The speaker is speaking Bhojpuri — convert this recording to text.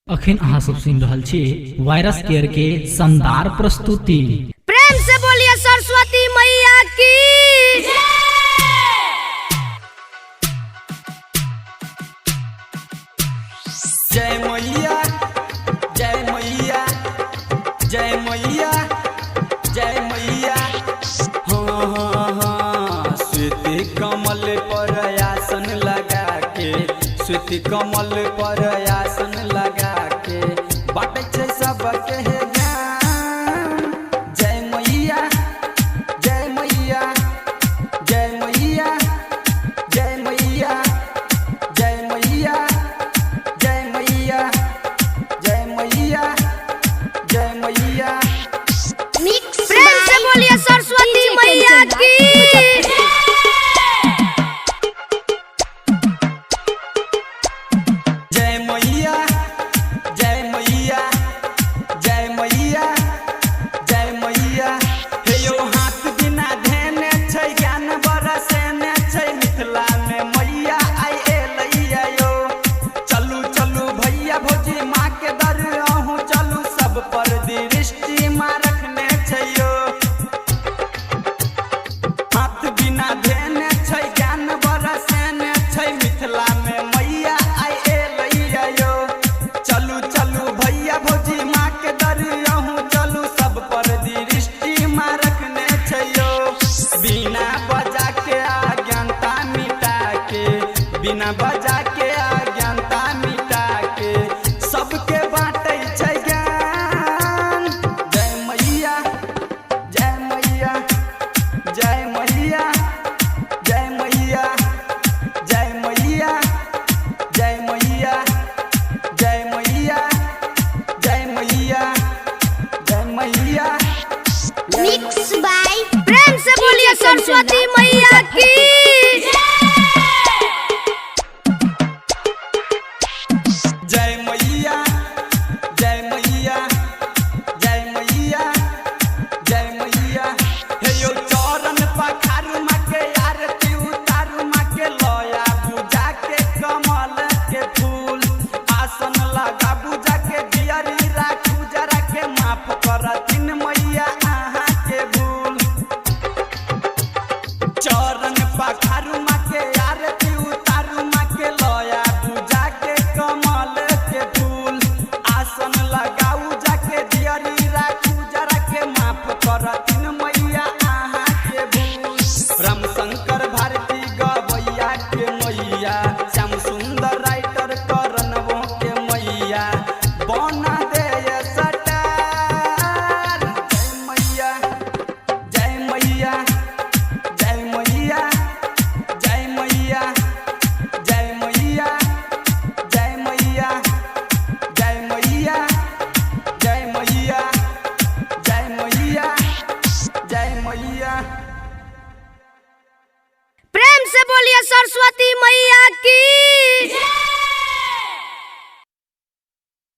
अखन अहाँ सब सुन रहल छी वायरस केयर के शानदार प्रस्तुति। प्रेम से बोलिए सरस्वती मैया की जय मैया जय मैया जय मैया जय मैया। हाँ श्वेत कमल पर आसन लगा के, श्वेत कमल पर आसन लगा के बाटे छै सबके ज्ञान। जय मैया जय मैया जय मैया जय मैया जय मैया जय मैया जय मैया जय मैया। प्रेम से बोलिए सरस्वती मैया की जय मैया जय मैया जय मैया जय मैया। हे यो हाथ बिना धेने छै ज्ञान बरसेने छै मिथिला में मैया आइ एलैया यो। चलू चलू भैया भौजी माँ के दर अहूँ चलू, सब पर दृष्टि माँ रखने छै यो। हाथ बिना धेने छै ज्ञान बरसेने छै मिथिला में मैया आइ एलैया यो। चलू चलू भैया भौजी माँ के दर अहूँ चलू, सब पर दृष्टि माँ रखने छै यो। बिना बजा के अज्ञानता मिटा के, बिना बजा के अज्ञानता मिटा के सबके बाँटै छै ज्ञान। जय मैया जय मैया जय मैया जय मैया जय मैया जय मैया जय मैया जय मैया जय मैया। मिक्स बाय प्रेम से बोलिए सरस्वती मैया की जय मैया जय मैया जय मैया जय मैया। हे यो चरण पखारू माँ के आरती उतारू माँ के लया पूजा के कमल के फूल, आसन लगा पूजा के दियरी राखू जरा के माफ करथिन मैया अहाँ के भूल। चरण पखारू माँ के आरती उतारू माँ के लया पूजा के कमल के फूल, आसन लगाऊ जाके दियरी राखू जरा के माफ करथिन मैया अहाँ के भूल। राम शंकर भारती गवैया के मैया, श्याम सुंदर राइटर करनवो के मैया बना दे सटार। जय मैया जय मैया जय मैया जय मैया जय मैया जय मैया जय मैया जय मैया जय मैया जय मैया। प्रेम से बोलिए सरस्वती